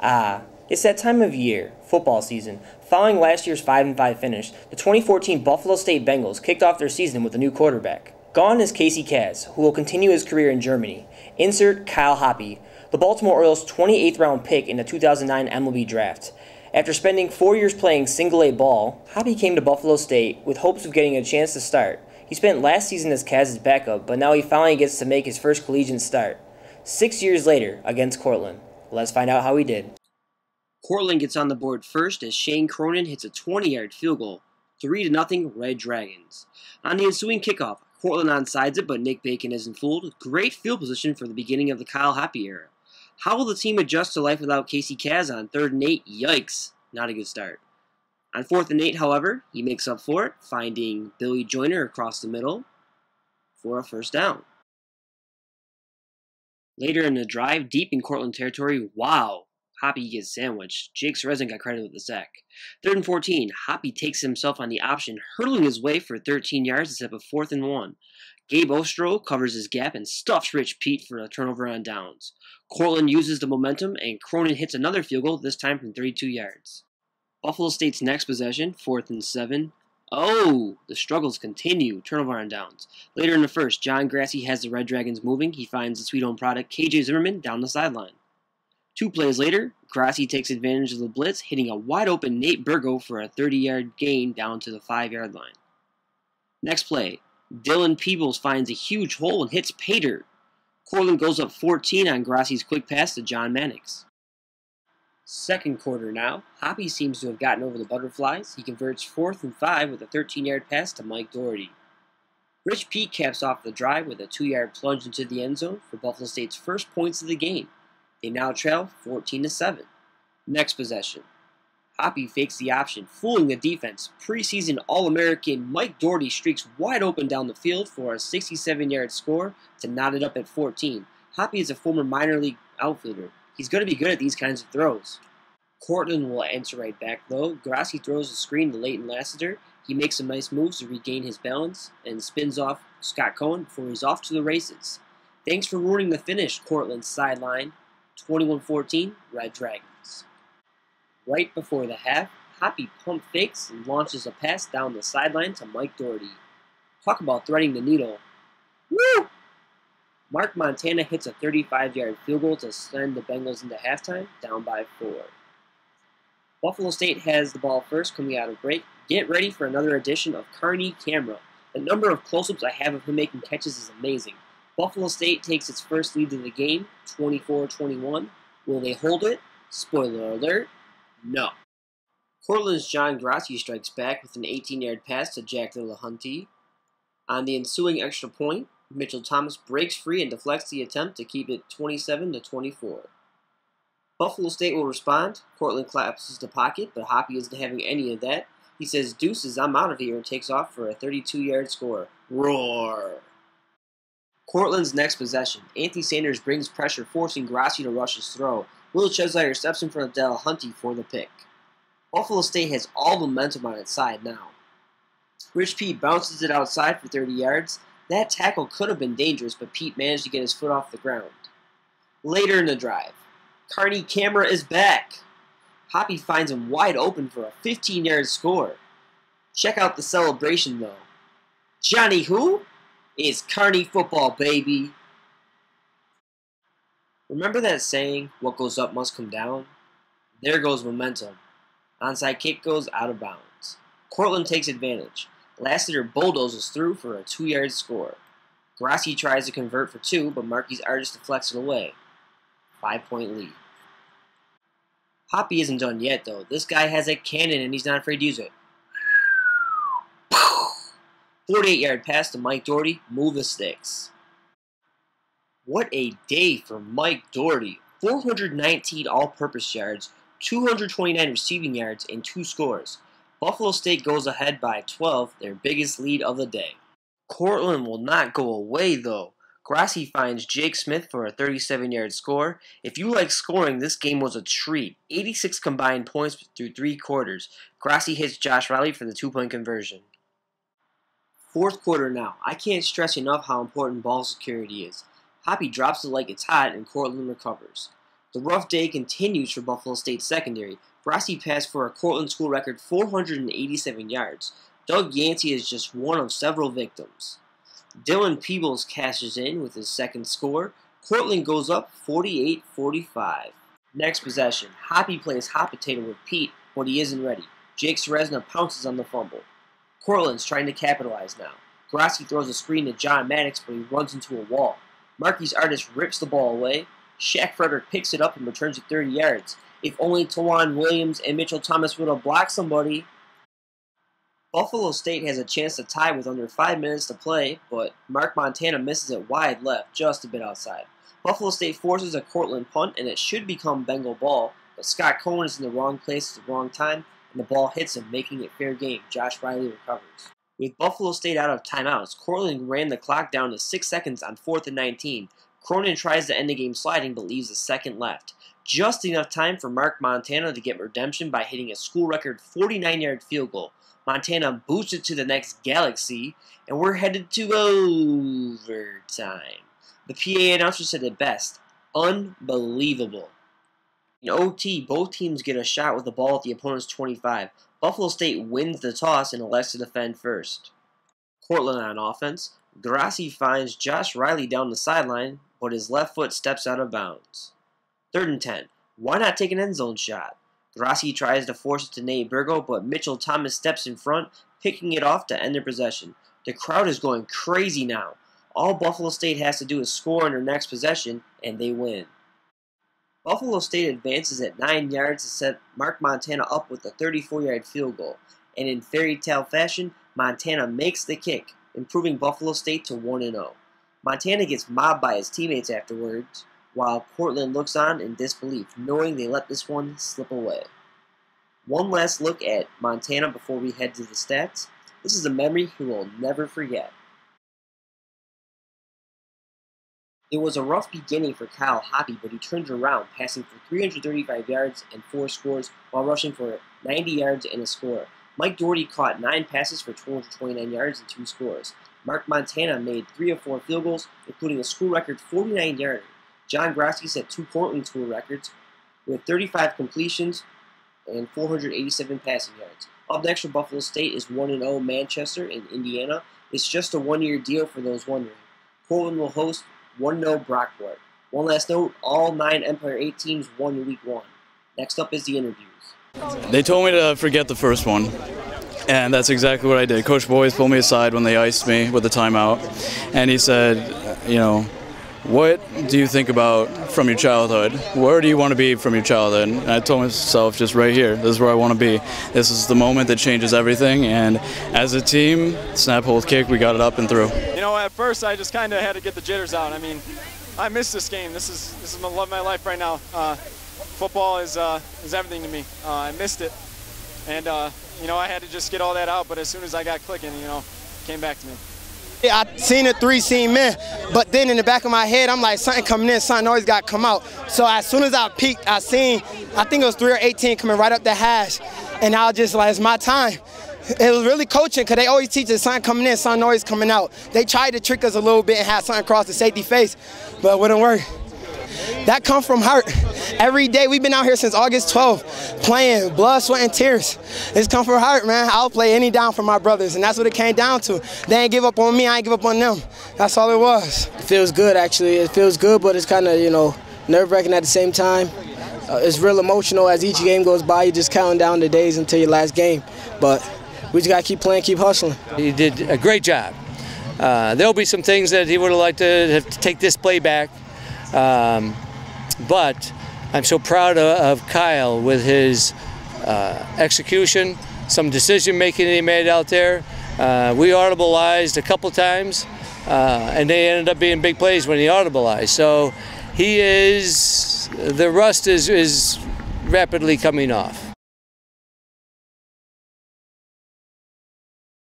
It's that time of year, football season. Following last year's 5-5 finish, the 2014 Buffalo State Bengals kicked off their season with a new quarterback. Gone is Casey Kaz, who will continue his career in Germany. Insert Kyle Hoppe, the Baltimore Orioles' 28th round pick in the 2009 MLB draft. After spending 4 years playing single-A ball, Hoppe came to Buffalo State with hopes of getting a chance to start. He spent last season as Kaz's backup, but now he finally gets to make his first collegiate start. 6 years later, against Cortland. Let's find out how he did. Cortland gets on the board first as Shane Cronin hits a 20-yard field goal. 3-0 Red Dragons. On the ensuing kickoff, Cortland onsides it, but Nick Bacon isn't fooled. Great field position for the beginning of the Kyle Hoppe era. How will the team adjust to life without Casey Kaz on 3rd and 8? Yikes, not a good start. On 4th and 8, however, he makes up for it, finding Billy Joyner across the middle for a first down. Later in the drive, deep in Cortland territory, wow, Hoppe gets sandwiched. Jake Serezin got credit with the sack. 3rd and 14, Hoppe takes himself on the option, hurdling his way for 13 yards instead of 4th and 1. Gabe Ostro covers his gap and stuffs Rich Pete for a turnover on downs. Cortland uses the momentum, and Cronin hits another field goal, this time from 32 yards. Buffalo State's next possession, 4th and 7. Oh, the struggles continue. Turnover on downs. Later in the first, John Grassi has the Red Dragons moving. He finds the Sweet Home product, KJ Zimmerman, down the sideline. 2 plays later, Grassi takes advantage of the blitz, hitting a wide-open Nate Burgo for a 30-yard gain down to the 5-yard line. Next play, Dylan Peebles finds a huge hole and hits Pater. Cortland goes up 14 on Grassi's quick pass to John Mannix. Second quarter now, Hoppe seems to have gotten over the butterflies. He converts 4th and 5 with a 13-yard pass to Mike Doherty. Rich Pete caps off the drive with a 2-yard plunge into the end zone for Buffalo State's first points of the game. They now trail 14-7. Next possession. Hoppe fakes the option, fooling the defense. Preseason All-American Mike Doherty streaks wide open down the field for a 67-yard score to knot it up at 14. Hoppe is a former minor league outfielder. He's going to be good at these kinds of throws. Cortland will answer right back, though. Grassi throws a screen to Leighton Lassiter. He makes some nice moves to regain his balance and spins off Scott Cohen before he's off to the races. Thanks for ruining the finish, Cortland's sideline. 21-14, Red Dragons. Right before the half, Hoppe pump fakes and launches a pass down the sideline to Mike Doherty. Talk about threading the needle. Woo! Marc Montana hits a 35-yard field goal to send the Bengals into halftime, down by 4. Buffalo State has the ball first coming out of break. Get ready for another edition of Carney Camera. The number of close-ups I have of him making catches is amazing. Buffalo State takes its first lead of the game, 24-21. Will they hold it? Spoiler alert, no. Cortland's John Grassi strikes back with an 18-yard pass to Jack Dillahunty. On the ensuing extra point, Mitchell Thomas breaks free and deflects the attempt to keep it 27-24. Buffalo State will respond. Cortland collapses the pocket, but Hoppe isn't having any of that. He says, "Deuces, I'm out of here," and takes off for a 32-yard score. Roar! Cortland's next possession. Anthony Sanders brings pressure, forcing Grassi to rush his throw. Will Chesler steps in front of Dillahunty for the pick. Buffalo State has all the momentum on its side now. Rich Pete bounces it outside for 30 yards. That tackle could have been dangerous, but Pete managed to get his foot off the ground. Later in the drive, Carney Camera is back. Hoppe finds him wide open for a 15-yard score. Check out the celebration, though. Johnny who? It's Carney football, baby. Remember that saying, what goes up must come down? There goes momentum. Onside kick goes out of bounds. Cortland takes advantage. Lassiter bulldozes through for a 2-yard score. Grassi tries to convert for 2, but Marquise Artis deflects it away. 5-point lead. Hoppe isn't done yet, though. This guy has a cannon, and he's not afraid to use it. 48-yard pass to Mike Doherty. Move the sticks. What a day for Mike Doherty. 419 all-purpose yards, 229 receiving yards, and 2 scores. Buffalo State goes ahead by 12, their biggest lead of the day. Cortland will not go away, though. Grassi finds Jake Smith for a 37-yard score. If you like scoring, this game was a treat. 86 combined points through 3 quarters. Grassi hits Josh Riley for the 2-point conversion. Fourth quarter now. I can't stress enough how important ball security is. Hoppe drops it like it's hot, and Cortland recovers. The rough day continues for Buffalo State secondary. Grassi passed for a Cortland school record 487 yards. Doug Yancey is just one of several victims. Dylan Peebles cashes in with his second score. Cortland goes up 48-45. Next possession, Hoppy plays hot potato with Pete, but he isn't ready. Jake Ceresna pounces on the fumble. Cortland's trying to capitalize now. Grassi throws a screen to John Maddox, but he runs into a wall. Marquise Artis rips the ball away. Shaq Frederick picks it up and returns it 30 yards. If only Tawan Williams and Mitchell Thomas would have blocked somebody. Buffalo State has a chance to tie with under 5 minutes to play, but Marc Montana misses it wide left, just a bit outside. Buffalo State forces a Cortland punt, and it should become Bengal ball, but Scott Cohen is in the wrong place at the wrong time, and the ball hits him, making it fair game. Josh Riley recovers. With Buffalo State out of timeouts, Cortland ran the clock down to 6 seconds on 4th and 19. Cronin tries to end the game sliding, but leaves a second left. Just enough time for Marc Montana to get redemption by hitting a school record 49-yard field goal. Montana boosts it to the next galaxy, and we're headed to overtime. The PA announcer said it best, unbelievable. In OT, both teams get a shot with the ball at the opponent's 25. Buffalo State wins the toss and elects to defend first. Cortland on offense. Grassi finds Josh Riley down the sideline, but his left foot steps out of bounds. 3rd and 10. Why not take an end zone shot? Grassi tries to force it to Nate Burgo, but Mitchell Thomas steps in front, picking it off to end their possession. The crowd is going crazy now. All Buffalo State has to do is score on their next possession, and they win. Buffalo State advances at 9 yards to set Marc Montana up with a 34-yard field goal, and in fairy tale fashion, Montana makes the kick, improving Buffalo State to 1-0. Montana gets mobbed by his teammates afterwards, while Cortland looks on in disbelief, knowing they let this one slip away. One last look at Montana before we head to the stats. This is a memory he will never forget. It was a rough beginning for Kyle Hoppy, but he turned around, passing for 335 yards and 4 scores, while rushing for 90 yards and a score. Mike Doherty caught 9 passes for 229 yards and 2 scores. Marc Montana made 3 of 4 field goals, including a school record 49-yarder. John Grassi set 2 Cortland school records with 35 completions and 487 passing yards. Up next for Buffalo State is 1-0 Manchester in Indiana. It's just a 1-year deal for those wondering. Cortland will host 1-0 Brockport. One last note, all 9 Empire 8 teams won in Week 1. Next up is the interviews. They told me to forget the first one, and that's exactly what I did. Coach Boyes pulled me aside when they iced me with the timeout, and he said, what do you think about from your childhood? Where do you want to be from your childhood? And I told myself, just right here, this is where I want to be. This is the moment that changes everything, and as a team, snap, hold, kick, we got it up and through. At first I just kind of had to get the jitters out. I mean, I miss this game. This is the love of my life right now. Football is everything to me. I missed it, and I had to just get all that out. But as soon as I got clicking, it came back to me. Yeah, I seen the 3 seam in, but then in the back of my head, I'm like, something coming in, something always got to come out. So as soon as I peeked, I think it was 3 or 18 coming right up the hash, and I was just like, it's my time. It was really coaching, because they always teach us something coming in, something always coming out. They tried to trick us a little bit and have something across the safety face, but it wouldn't work. That come from heart. Every day, we've been out here since August 12th, playing, blood, sweat, and tears. It's come from heart, man. I'll play any down for my brothers, and that's what it came down to. They ain't give up on me, I ain't give up on them. That's all it was. It feels good, actually. It feels good, but it's kind of, nerve-wracking at the same time. It's real emotional as each game goes by. You're just counting down the days until your last game. But we just got to keep playing, keep hustling. He did a great job. There'll be some things that he would have liked to have to take this play back. But I'm so proud of Kyle with his execution, some decision-making that he made out there. We audibleized a couple times, and they ended up being big plays when he audibleized. So the rust is rapidly coming off.